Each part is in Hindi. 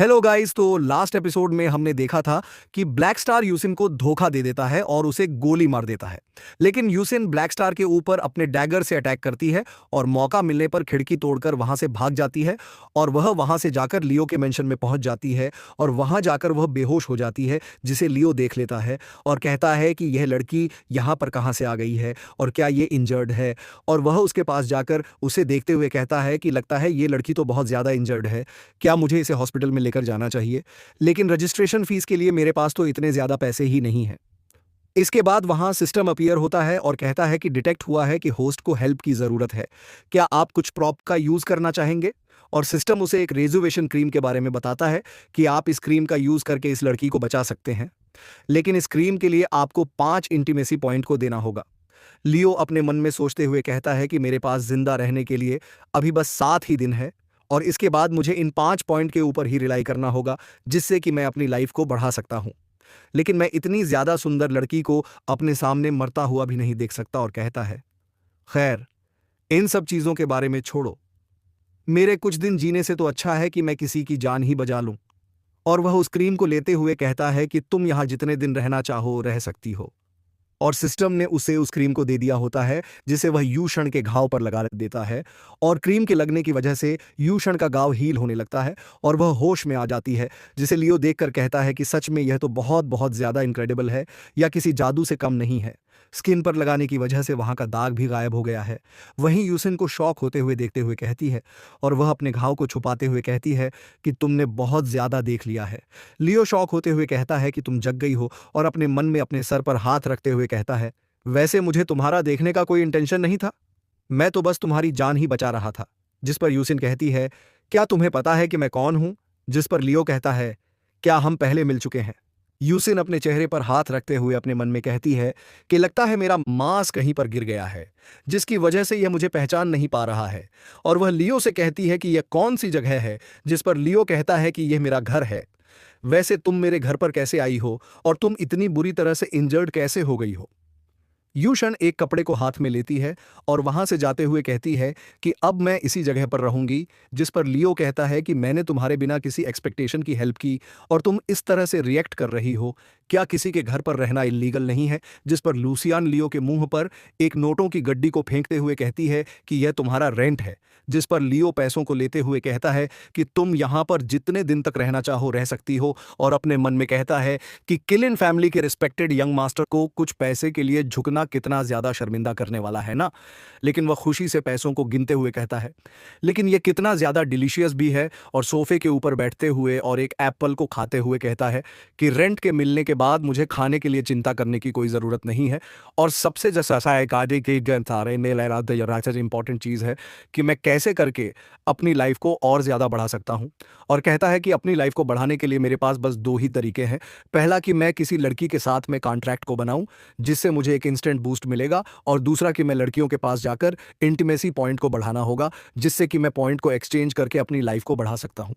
Hello guys. तो लास्ट एपिसोड में हमने देखा था कि ब्लैक स्टार यूसिन को धोखा दे देता है और उसे गोली मार देता है। लेकिन यूसिन ब्लैक स्टार के ऊपर अपने डैगर से अटैक करती है और मौका मिलने पर खिड़की तोड़कर वहां से भाग जाती है और वह वहां से जाकर लियो के मेंशन में पहुंच जाती है और वहां जाकर वह बेहोश हो जाती है, जिसे लियो देख लेता है और कहता है कि यह लड़की यहाँ पर कहाँ से आ गई है और क्या ये इंजर्ड है। और वह उसके पास जाकर उसे देखते हुए कहता है कि लगता है ये लड़की तो बहुत ज़्यादा इंजर्ड है, क्या मुझे इसे हॉस्पिटल में लेकर जाना चाहिए, लेकिन रजिस्ट्रेशन फीस के लिए मेरे पास तो इतने ज्यादा पैसे ही नहीं हैं। इसके बाद वहां सिस्टम अपीयर होता है और कहता है कि डिटेक्ट हुआ है कि होस्ट को हेल्प की जरूरत है, क्या आप कुछ प्रॉप का यूज करना चाहेंगे। और सिस्टम उसे एक रेजुवेशन क्रीम के बारे में बताता है कि आप इस क्रीम का यूज करके इस लड़की को बचा सकते हैं, लेकिन इस क्रीम के लिए आपको 5 इंटीमेसी पॉइंट को देना होगा। लियो अपने मन में सोचते हुए कहता है कि मेरे पास जिंदा रहने के लिए अभी बस 7 ही दिन है और इसके बाद मुझे इन 5 पॉइंट के ऊपर ही रिलाई करना होगा, जिससे कि मैं अपनी लाइफ को बढ़ा सकता हूं। लेकिन मैं इतनी ज्यादा सुंदर लड़की को अपने सामने मरता हुआ भी नहीं देख सकता और कहता है, खैर, इन सब चीजों के बारे में छोड़ो, मेरे कुछ दिन जीने से तो अच्छा है कि मैं किसी की जान ही बचा लूं। और वह उस क्रीम को लेते हुए कहता है कि तुम यहां जितने दिन रहना चाहो रह सकती हो। और सिस्टम ने उसे उस क्रीम को दे दिया होता है, जिसे वह यूषण के घाव पर लगा देता है और क्रीम के लगने की वजह से यूषण का घाव हील होने लगता है और वह होश में आ जाती है, जिसे लियो देखकर कहता है कि सच में यह तो बहुत बहुत ज्यादा इनक्रेडिबल है या किसी जादू से कम नहीं है। स्किन पर लगाने की वजह से वहां का दाग भी गायब हो गया है। वहीं यूसिन को शॉक होते हुए देखते हुए कहती है और वह अपने घाव को छुपाते हुए कहती है कि तुमने बहुत ज्यादा देख लिया है। लियो शॉक होते हुए कहता है कि तुम जग गई हो और अपने मन में अपने सर पर हाथ रखते हुए कहता है, वैसे मुझे तुम्हारा देखने का कोई इंटेंशन नहीं था, मैं तो बस तुम्हारी जान ही बचा रहा था। जिस पर यूसिन कहती है, क्या तुम्हें पता है कि मैं कौन हूं। जिस पर लियो कहता है, क्या हम पहले मिल चुके हैं। यूसिन अपने चेहरे पर हाथ रखते हुए अपने मन में कहती है कि लगता है मेरा मांस कहीं पर गिर गया है, जिसकी वजह से यह मुझे पहचान नहीं पा रहा है। और वह लियो से कहती है कि यह कौन सी जगह है। जिस पर लियो कहता है कि यह मेरा घर है। वैसे तुम मेरे घर पर कैसे आई हो और तुम इतनी बुरी तरह से इंजर्ड कैसे हो गई हो। यूशन एक कपड़े को हाथ में लेती है और वहां से जाते हुए कहती है कि अब मैं इसी जगह पर रहूंगी। जिस पर लियो कहता है कि मैंने तुम्हारे बिना किसी एक्सपेक्टेशन की हेल्प की और तुम इस तरह से रिएक्ट कर रही हो, क्या किसी के घर पर रहना इलीगल नहीं है। जिस पर लूसियान लियो के मुंह पर एक नोटों की गड्डी को फेंकते हुए कहती है कि यह तुम्हारा रेंट है। जिस पर लियो पैसों को लेते हुए कहता है कि तुम यहां पर जितने दिन तक रहना चाहो रह सकती हो और अपने मन में कहता है कि किलिन फैमिली के रिस्पेक्टेड यंग मास्टर को कुछ पैसे के लिए झुकना कितना ज्यादा शर्मिंदा करने वाला है ना। लेकिन वह खुशी से पैसों को गिनते हुए कहता है, लेकिन यह कितना ज्यादा डिलीशियस भी है। और सोफे के ऊपर बैठते हुए और एक एप्पल को खाते हुए कहता है कि रेंट के मिलने के बाद मुझे खाने के लिए चिंता करने की कोई जरूरत नहीं है। और सबसे जैसा इंपॉर्टेंट चीज है कि मैं कैसे करके अपनी लाइफ को और ज्यादा बढ़ा सकता हूं। और कहता है कि अपनी लाइफ को बढ़ाने के लिए मेरे पास बस 2 ही तरीके हैं। पहला कि मैं किसी लड़की के साथ में कॉन्ट्रैक्ट को बनाऊं, जिससे मुझे एक इंस्टेंट बूस्ट मिलेगा, और दूसरा कि मैं लड़कियों के पास जाकर इंटीमेसी पॉइंट को बढ़ाना होगा, जिससे कि मैं पॉइंट को एक्सचेंज करके अपनी लाइफ को बढ़ा सकता हूं।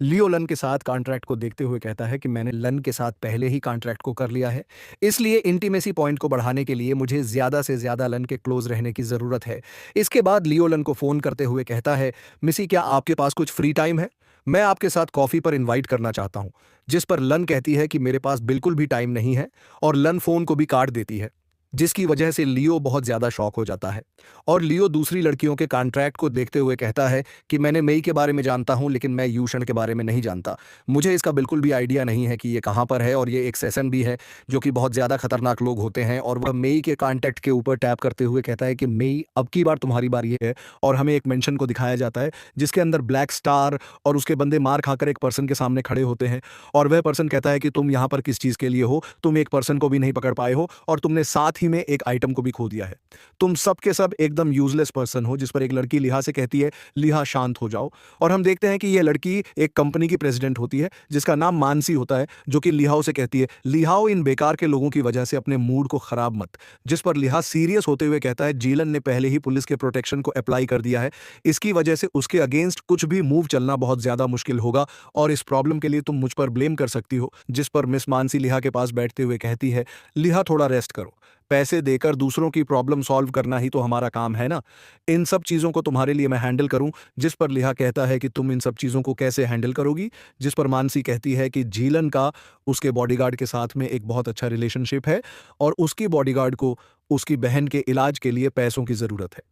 लियो लन के साथ कॉन्ट्रैक्ट को देखते हुए कहता है कि मैंने लन के साथ पहले ही कॉन्ट्रैक्ट को कर लिया है, इसलिए इंटीमेसी पॉइंट को बढ़ाने के लिए मुझे ज्यादा से ज्यादा लन के क्लोज रहने की जरूरत है। इसके बाद लियो लन को फोन करते हुए कहता है, मिसी क्या आपके पास कुछ फ्री टाइम है, मैं आपके साथ कॉफी पर इनवाइट करना चाहता हूं। जिस पर लन कहती है कि मेरे पास बिल्कुल भी टाइम नहीं है और लन फोन को भी काट देती है, जिसकी वजह से लियो बहुत ज्यादा शॉक हो जाता है। और लियो दूसरी लड़कियों के कॉन्ट्रैक्ट को देखते हुए कहता है कि मैंने मई के बारे में जानता हूं, लेकिन मैं यूशन के बारे में नहीं जानता। मुझे इसका बिल्कुल भी आइडिया नहीं है कि ये कहां पर है, और ये एक सेशन भी है जो कि बहुत ज्यादा खतरनाक लोग होते हैं। और वह मई के कॉन्टैक्ट के ऊपर टैप करते हुए कहता है कि मई, अब की बार तुम्हारी बारी है। और हमें एक मेंशन को दिखाया जाता है जिसके अंदर ब्लैक स्टार और उसके बंदे मार खाकर एक पर्सन के सामने खड़े होते हैं। और वह पर्सन कहता है कि तुम यहाँ पर किस चीज के लिए हो, तुम एक पर्सन को भी नहीं पकड़ पाए हो और तुमने साथ ही में एक आइटम को भी खो दिया है, तुम सब के सब एकदम यूजलेस पर्सन हो। जिस पर एक लड़की लिहा से कहती है, लिहा शांत हो जाओ। और हम देखते हैं कि यह लड़की एक कंपनी की प्रेसिडेंट होती है जिसका नाम मानसी होता है, जो कि लिहाओ से कहती है, लिहाओ इन बेकार के लोगों की वजह से अपने मूड को खराब मत। जिस पर लिहा सीरियस होते हुए कहता है, जीलन ने पहले ही पुलिस के प्रोटेक्शन को अप्लाई कर दिया है, इसकी वजह से उसके अगेंस्ट कुछ भी मूव चलना बहुत ज्यादा मुश्किल होगा और इस प्रॉब्लम के लिए तुम मुझ पर ब्लेम कर सकती हो। जिस पर मिस मानसी लिहा के पास बैठते हुए कहती है, लिहा थोड़ा रेस्ट करो, पैसे देकर दूसरों की प्रॉब्लम सॉल्व करना ही तो हमारा काम है ना। इन सब चीज़ों को तुम्हारे लिए मैं हैंडल करूं। जिस पर लिहा कहता है कि तुम इन सब चीज़ों को कैसे हैंडल करोगी। जिस पर मानसी कहती है कि झीलन का उसके बॉडीगार्ड के साथ में एक बहुत अच्छा रिलेशनशिप है और उसकी बॉडीगार्ड को उसकी बहन के इलाज के लिए पैसों की ज़रूरत है।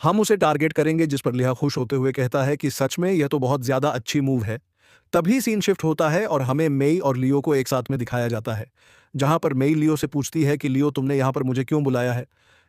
हम उसे टारगेट करेंगे। जिस पर लिहा खुश होते हुए कहता है कि सच में यह तो बहुत ज़्यादा अच्छी मूव है। तभी सीन शिफ्ट होता है और हमें मेई और लियो को एक साथ में दिखाया जाता है, जहां पर मेई लियो से पूछती है कि लियो तुमने यहां पर मुझे क्यों बुलाया है।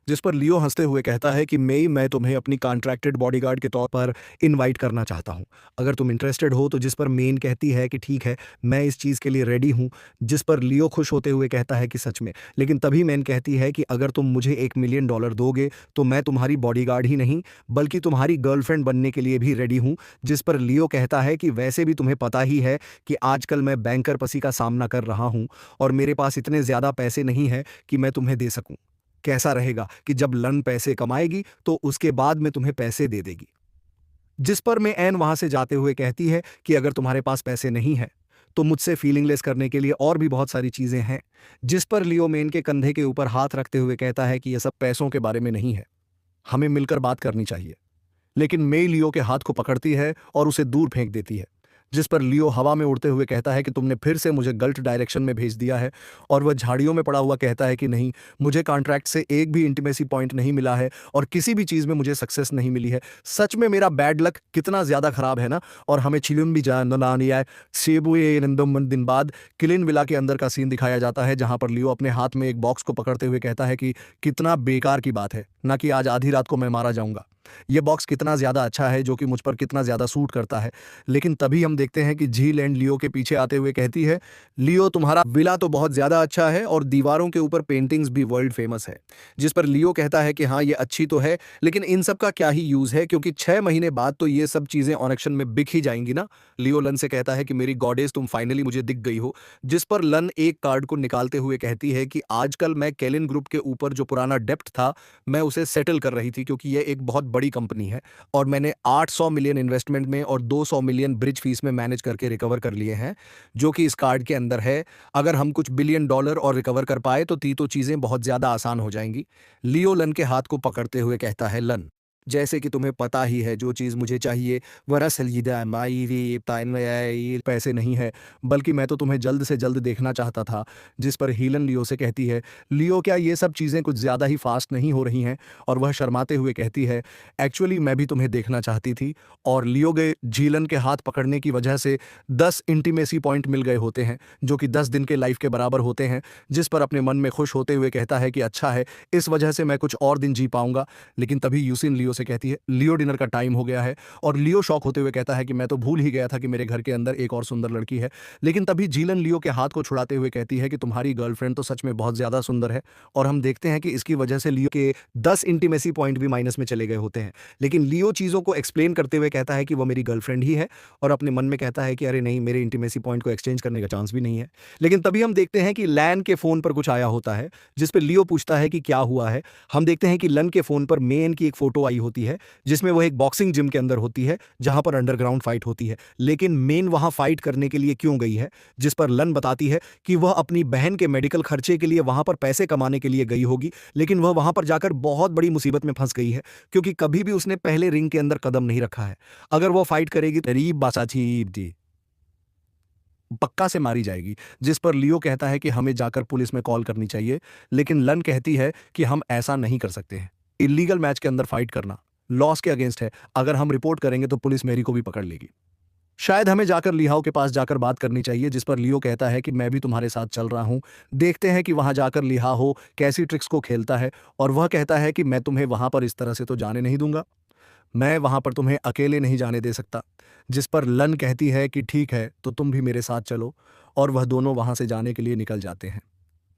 जिस पर लियो हंसते हुए कहता है कि मेई मैं तुम्हें अपनी कॉन्ट्रैक्टेड बॉडीगार्ड के तौर पर इनवाइट करना चाहता हूं, अगर तुम इंटरेस्टेड हो तो। जिस पर मेन कहती है कि ठीक है, मैं इस चीज़ के लिए रेडी हूं। जिस पर लियो खुश होते हुए कहता है कि सच में। लेकिन तभी मेन कहती है कि अगर तुम मुझे $1 मिलियन दोगे तो मैं तुम्हारी बॉडीगार्ड ही नहीं बल्कि तुम्हारी गर्लफ्रेंड बनने के लिए भी रेडी हूं। जिस पर लियो कहता है कि वैसे भी तुम्हें पता ही है कि आजकल मैं बैंकर पसी का सामना कर रहा हूं और मेरे पास इतने ज़्यादा पैसे नहीं हैं कि मैं तुम्हें दे सकूं। कैसा रहेगा कि जब लन पैसे कमाएगी तो उसके बाद में तुम्हें पैसे दे देगी। जिस पर मैं एन वहां से जाते हुए कहती है कि अगर तुम्हारे पास पैसे नहीं है तो मुझसे फीलिंगलेस करने के लिए और भी बहुत सारी चीजें हैं। जिस पर लियो मेन के कंधे के ऊपर हाथ रखते हुए कहता है कि यह सब पैसों के बारे में नहीं है, हमें मिलकर बात करनी चाहिए। लेकिन मेई लियो के हाथ को पकड़ती है और उसे दूर फेंक देती है। जिस पर लियो हवा में उड़ते हुए कहता है कि तुमने फिर से मुझे गलत डायरेक्शन में भेज दिया है। और वह झाड़ियों में पड़ा हुआ कहता है कि नहीं, मुझे कॉन्ट्रैक्ट से एक भी इंटीमेसी पॉइंट नहीं मिला है और किसी भी चीज़ में मुझे सक्सेस नहीं मिली है। सच में मेरा बैड लक कितना ज़्यादा खराब है ना। और हमें चिलुन भी जानिया सेबुए दिन बाद किलिन विला के अंदर का सीन दिखाया जाता है, जहां पर लियो अपने हाथ में एक बॉक्स को पकड़ते हुए कहता है कि कितना बेकार की बात है ना कि आज आधी रात को मैं मारा जाऊंगा। ये बॉक्स कितना ज़्यादा अच्छा है, जो कि मुझ पर कितना ज़्यादा सूट करता है। लेकिन तभी हम देखते हैं कि झील एंड लियो के पीछे आते हुए कहती है, लियो तुम्हारा विला तो बहुत ज़्यादा अच्छा है और दीवारों के ऊपर पेंटिंग्स भी वर्ल्ड फेमस है। जिस पर लियो कहता है कि हाँ ये अच्छी तो है, लेकिन इन सब का क्या ही यूज़ है, क्योंकि 6 महीने बाद तो ये सब चीज़ें ऑनक्शन में बिक ही जाएंगी ना। लियो लन से कहता है कि मेरी गॉडेस तुम फाइनली मुझे दिख गई हो। जिस पर लन एक कार्ड को निकालते हुए कहती है कि आजकल मैं केलिन ग्रुप के ऊपर जो पुराना डेप्ट था मैं उसे सेटल कर रही थी, क्योंकि ये एक बहुत बड़ी कंपनी है और मैंने 800 मिलियन इन्वेस्टमेंट में और 200 मिलियन ब्रिज फीस में मैनेज करके रिकवर कर लिए हैं, जो कि इस कार्ड के अंदर है। अगर हम कुछ बिलियन डॉलर और रिकवर कर पाए तो तो चीज़ें बहुत ज़्यादा आसान हो जाएंगी। लियो लन के हाथ को पकड़ते हुए कहता है, लन जैसे कि तुम्हें पता ही है जो चीज़ मुझे चाहिए वह पैसे नहीं है, बल्कि मैं तो तुम्हें जल्द से जल्द देखना चाहता था। जिस पर हीलन लियो से कहती है, लियो क्या ये सब चीज़ें कुछ ज़्यादा ही फास्ट नहीं हो रही हैं। और वह शर्माते हुए कहती है, एक्चुअली मैं भी तुम्हें देखना चाहती थी। और लियो गए झीलन के हाथ पकड़ने की वजह से 10 इंटीमेसी पॉइंट मिल गए होते हैं, जो कि 10 दिन के लाइफ के बराबर होते हैं। जिस पर अपने मन में खुश होते हुए कहता है कि अच्छा है, इस वजह से मैं कुछ और दिन जी पाऊंगा। लेकिन तभी यूसिन लियो से कहती है, लियो डिनर का टाइम हो गया है। और लियो शॉक होते हुए कहता है कि मैं तो भूल ही गया था कि मेरे घर के अंदर एक और सुंदर लड़की है। लेकिन तभी जीलन लियो के हाथ को छुड़ाते हुए कहती है कि तुम्हारी गर्लफ्रेंड तो सच में बहुत ज्यादा सुंदर है। और हम देखते हैं कि इसकी वजह से लियो के 10 इंटीमेसी पॉइंट भी माइनस में चले गए होते हैं। लेकिन लियो चीजों को एक्सप्लेन करते हुए कहता है कि वो मेरी गर्लफ्रेंड ही है और अपने मन में कहता है कि अरे नहीं, मेरे इंटीमेसी पॉइंट को एक्सचेंज करने का चांस भी नहीं है। लेकिन तभी हम देखते हैं कि लैन के फोन पर कुछ आया होता है, जिस पर लियो पूछता है कि क्या हुआ है। हम देखते हैं कि लन के फोन पर मेन की एक फोटो आई होती है, जिसमें वह एक बॉक्सिंग जिम के अंदर होती है, जहां पर अंडरग्राउंड फाइट होती है। लेकिन मेन वहां फाइट करने के लिए क्यों गई है। जिस पर लन बताती है कि वह अपनी बहन के मेडिकल खर्चे के लिए वहां पर पैसे कमाने के लिए गई होगी, लेकिन वह वहां पर जाकर बहुत बड़ी मुसीबत में फंस गई है, क्योंकि कभी भी उसने पहले रिंग के अंदर कदम नहीं रखा है। अगर वो फाइट करेगी तरीब बासाची दी पक्का से मारी जाएगी। जिस पर लियो कहता है कि हमें जाकर पुलिस में कॉल करनी चाहिए, लेकिन लन कहती है कि हम ऐसा नहीं कर सकते हैं। इलीगल मैच के अंदर फाइट करना लॉस के अगेंस्ट है। अगर हम रिपोर्ट करेंगे तो पुलिस मेरी को भी पकड़ लेगी। शायद हमें जाकर लिहाओ के पास जाकर बात करनी चाहिए। जिस पर लियो कहता है कि मैं भी तुम्हारे साथ चल रहा हूं। देखते हैं कि वहां जाकर लिहाओ कैसी ट्रिक्स को खेलता है। और वह कहता है कि मैं तुम्हें वहां पर इस तरह से तो जाने नहीं दूंगा, मैं वहां पर तुम्हें अकेले नहीं जाने दे सकता। जिस पर लन कहती है कि ठीक है, तो तुम भी मेरे साथ चलो। और वह दोनों वहां से जाने के लिए निकल जाते हैं।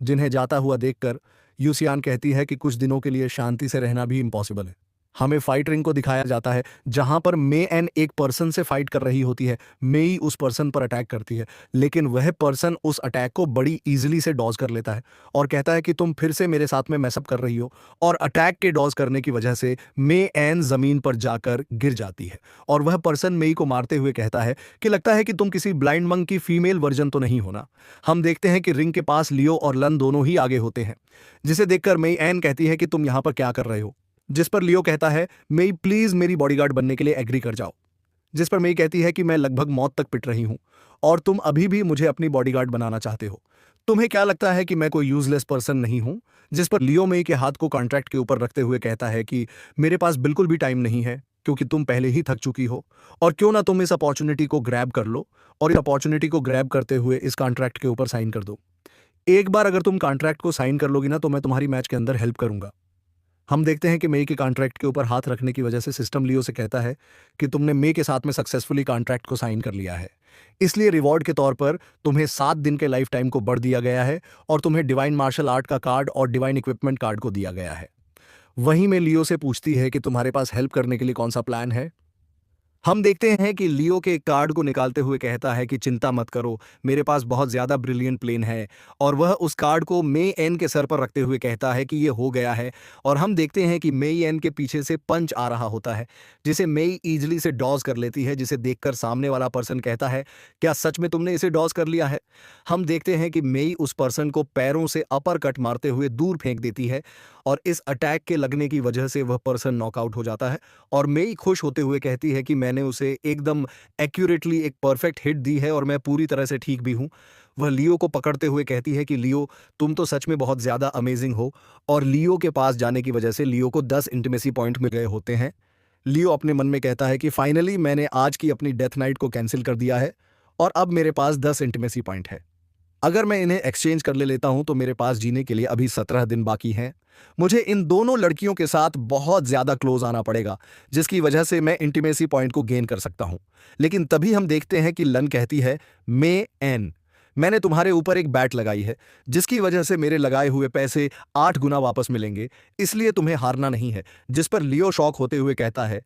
जिन्हें जाता हुआ देखकर यूसियान कहती है कि कुछ दिनों के लिए शांति से रहना भी इम्पॉसिबल है। हमें फाइट रिंग को दिखाया जाता है जहां पर मे एन एक पर्सन से फाइट कर रही होती है। मेई उस पर्सन पर अटैक करती है, लेकिन वह पर्सन उस अटैक को बड़ी इजीली से डॉज कर लेता है और कहता है कि तुम फिर से मेरे साथ में मैसअप कर रही हो। और अटैक के डॉज करने की वजह से मे एन जमीन पर जाकर गिर जाती है और वह पर्सन मेई को मारते हुए कहता है कि लगता है कि तुम किसी ब्लाइंड मंक की फीमेल वर्जन तो नहीं होना। हम देखते हैं कि रिंग के पास लियो और लन दोनों ही आगे होते हैं, जिसे देखकर मेई एन कहती है कि तुम यहां पर क्या कर रहे हो। जिस पर लियो कहता है मेई प्लीज मेरी बॉडीगार्ड बनने के लिए एग्री कर जाओ। जिस पर मेई कहती है कि मैं लगभग मौत तक पिट रही हूं और तुम अभी भी मुझे अपनी बॉडीगार्ड बनाना चाहते हो। तुम्हें क्या लगता है कि मैं कोई यूजलेस पर्सन नहीं हूं। जिस पर लियो मेई के हाथ को कॉन्ट्रैक्ट के ऊपर रखते हुए कहता है कि मेरे पास बिल्कुल भी टाइम नहीं है, क्योंकि तुम पहले ही थक चुकी हो और क्यों ना तुम इस अपॉर्चुनिटी को ग्रैब कर लो और इस अपॉर्चुनिटी को ग्रैब करते हुए इस कॉन्ट्रैक्ट के ऊपर साइन कर दो। एक बार अगर तुम कॉन्ट्रैक्ट को साइन कर लोगी ना, तो मैं तुम्हारी मैच के अंदर हेल्प करूंगा। हम देखते हैं कि मे के कॉन्ट्रैक्ट के ऊपर हाथ रखने की वजह से सिस्टम लियो से कहता है कि तुमने मे के साथ में सक्सेसफुली कॉन्ट्रैक्ट को साइन कर लिया है, इसलिए रिवॉर्ड के तौर पर तुम्हें 7 दिन के लाइफ टाइम को बढ़ दिया गया है और तुम्हें डिवाइन मार्शल आर्ट का कार्ड और डिवाइन इक्विपमेंट कार्ड को दिया गया है। वहीं में लियो से पूछती है कि तुम्हारे पास हेल्प करने के लिए कौन सा प्लान है। हम देखते हैं कि लियो के कार्ड को निकालते हुए कहता है कि चिंता मत करो, मेरे पास बहुत ज्यादा ब्रिलियंट प्लेन है। और वह उस कार्ड को मे एन के सर पर रखते हुए कहता है कि ये हो गया है। और हम देखते हैं कि मे एन के पीछे से पंच आ रहा होता है, जिसे मेई इजीली से डॉज कर लेती है, जिसे देखकर सामने वाला पर्सन कहता है क्या सच में तुमने इसे डॉज कर लिया है। हम देखते हैं कि मेई उस पर्सन को पैरों से अपर कट मारते हुए दूर फेंक देती है और इस अटैक के लगने की वजह से वह पर्सन नॉकआउट हो जाता है। और मेई खुश होते हुए कहती है कि मैंने उसे एकदम एक्यूरेटली एक परफेक्ट हिट दी है और मैं पूरी तरह से ठीक भी हूं। वह लियो को पकड़ते हुए कहती है कि लियो, तुम तो सच में बहुत ज्यादा अमेजिंग हो। और लियो के पास जाने की वजह से लियो को 10 इंटीमेसी पॉइंट मिल गए होते हैं। लियो अपने मन में कहता है कि फाइनली मैंने आज की अपनी डेथ नाइट को कैंसिल कर दिया है और अब मेरे पास 10 इंटीमेसी पॉइंट है। अगर मैं इन्हें एक्सचेंज कर लेता हूं तो मेरे पास जीने के लिए अभी 17 दिन बाकी हैं। मुझे इन दोनों लड़कियों के साथ बहुत ज्यादा क्लोज आना पड़ेगा, जिसकी वजह से मैं इंटीमेसी पॉइंट को गेन कर सकता हूं। लेकिन तभी हम देखते हैं कि लन कहती है मे एन, मैंने तुम्हारे ऊपर एक बैट लगाई है, जिसकी वजह से मेरे लगाए हुए पैसे 8 गुना वापस मिलेंगे, इसलिए तुम्हें हारना नहीं है। जिस पर लियो शॉक होते हुए कहता है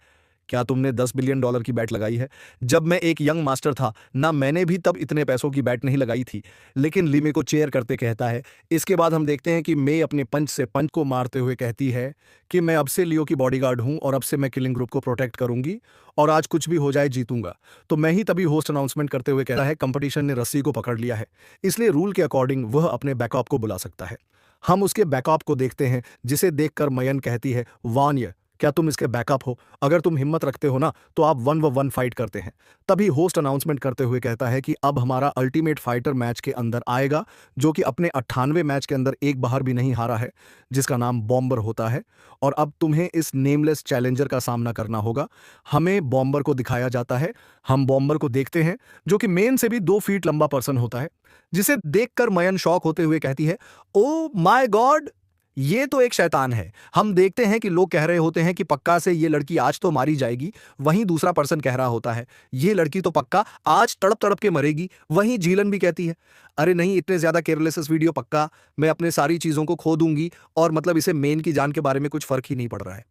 क्या तुमने 10 बिलियन डॉलर की बैट लगाई है। जब मैं एक यंग मास्टर था ना, मैंने भी तब इतने पैसों की बैट नहीं लगाई थी। लेकिन ली मे को चेयर करते कहता है। इसके बाद हम देखते हैं कि मे अपने पंच से पंच को मारते हुए कहती है कि मैं अब से लियो की बॉडीगार्ड हूं और अब से मैं किलिंग ग्रुप को प्रोटेक्ट करूंगी और आज कुछ भी हो जाए जीतूंगा। तो मैं ही तभी होस्ट अनाउंसमेंट करते हुए कहता है कंपटीशन ने रस्सी को पकड़ लिया है, इसलिए रूल के अकॉर्डिंग वह अपने बैकअप को बुला सकता है। हम उसके बैकअप को देखते हैं, जिसे देखकर मयन कहती है वान्य, क्या तुम इसके बैकअप हो। अगर तुम हिम्मत रखते हो ना, तो आप 1v1 फाइट करते हैं। तभी होस्ट अनाउंसमेंट करते हुए कहता है कि अब हमारा अल्टीमेट फाइटर मैच के अंदर आएगा, जो कि अपने 98 मैच के अंदर एक बार भी नहीं हारा है, जिसका नाम बॉम्बर होता है। और अब तुम्हें इस नेमलेस चैलेंजर का सामना करना होगा। हमें बॉम्बर को दिखाया जाता है। हम बॉम्बर को देखते हैं, जो कि मेन से भी 2 फीट लंबा पर्सन होता है, जिसे देखकर मयन शॉक होते हुए कहती है ओ माय गॉड, ये तो एक शैतान है। हम देखते हैं कि लोग कह रहे होते हैं कि पक्का से ये लड़की आज तो मारी जाएगी। वहीं दूसरा पर्सन कह रहा होता है ये लड़की तो पक्का आज तड़प तड़प के मरेगी। वहीं जीलन भी कहती है अरे नहीं, इतने ज्यादा केयरलेस इस वीडियो, पक्का मैं अपने सारी चीजों को खो दूंगी और मतलब इसे मेन की जान के बारे में कुछ फर्क ही नहीं पड़ रहा है।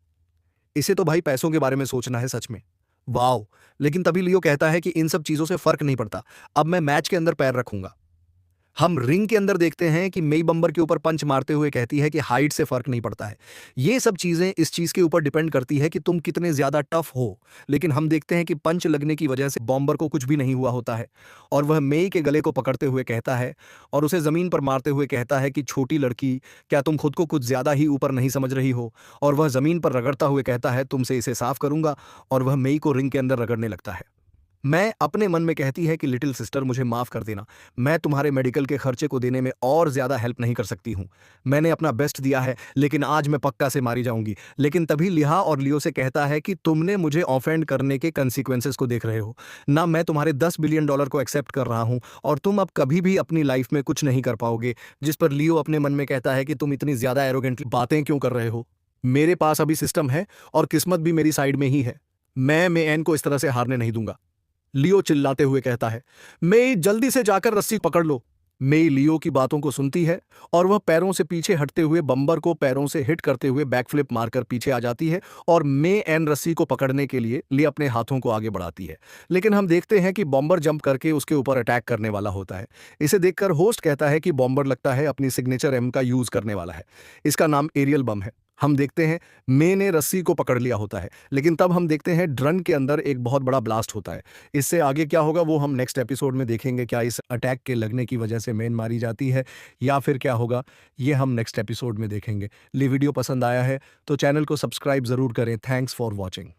इसे तो भाई पैसों के बारे में सोचना है सच में। वाओ। लेकिन तभी लियो कहता है कि इन सब चीजों से फर्क नहीं पड़ता, अब मैं मैच के अंदर पैर रखूंगा। हम रिंग के अंदर देखते हैं कि मेई बम्बर के ऊपर पंच मारते हुए कहती है कि हाइट से फर्क नहीं पड़ता है। ये सब चीजें इस चीज के ऊपर डिपेंड करती है कि तुम कितने ज्यादा टफ हो। लेकिन हम देखते हैं कि पंच लगने की वजह से बॉम्बर को कुछ भी नहीं हुआ होता है और वह मेई के गले को पकड़ते हुए कहता है और उसे जमीन पर मारते हुए कहता है कि छोटी लड़की, क्या तुम खुद को कुछ ज्यादा ही ऊपर नहीं समझ रही हो। और वह जमीन पर रगड़ता हुए कहता है तुमसे इसे साफ करूंगा। और वह मेई को रिंग के अंदर रगड़ने लगता है। मैं अपने मन में कहती है कि लिटिल सिस्टर, मुझे माफ कर देना, मैं तुम्हारे मेडिकल के खर्चे को देने में और ज्यादा हेल्प नहीं कर सकती हूँ। मैंने अपना बेस्ट दिया है, लेकिन आज मैं पक्का से मारी जाऊंगी। लेकिन तभी लिहा और लियो से कहता है कि तुमने मुझे ऑफेंड करने के कंसिक्वेंसेस को देख रहे हो ना, मैं तुम्हारे 10 बिलियन डॉलर को एक्सेप्ट कर रहा हूँ और तुम अब कभी भी अपनी लाइफ में कुछ नहीं कर पाओगे। जिस पर लियो अपने मन में कहता है कि तुम इतनी ज्यादा एरोगेंटली बातें क्यों कर रहे हो। मेरे पास अभी सिस्टम है और किस्मत भी मेरी साइड में ही है। मैं मे एन को इस तरह से हारने नहीं दूंगा। लियो चिल्लाते हुए कहता है मे जल्दी से जाकर रस्सी पकड़ लो। मेई लियो की बातों को सुनती है और वह पैरों से पीछे हटते हुए बम्बर को पैरों से हिट करते हुए बैकफ्लिप मारकर पीछे आ जाती है और मे एन रस्सी को पकड़ने के लिए अपने हाथों को आगे बढ़ाती है। लेकिन हम देखते हैं कि बॉम्बर जंप करके उसके ऊपर अटैक करने वाला होता है। इसे देखकर होस्ट कहता है कि बॉम्बर लगता है अपनी सिग्नेचर एम का यूज करने वाला है। इसका नाम एरियल बम है। हम देखते हैं मे ने रस्सी को पकड़ लिया होता है, लेकिन तब हम देखते हैं ड्रन के अंदर एक बहुत बड़ा ब्लास्ट होता है। इससे आगे क्या होगा वो हम नेक्स्ट एपिसोड में देखेंगे। क्या इस अटैक के लगने की वजह से मेन मारी जाती है या फिर क्या होगा, ये हम नेक्स्ट एपिसोड में देखेंगे। वीडियो पसंद आया है तो चैनल को सब्सक्राइब ज़रूर करें। Thanks for watching.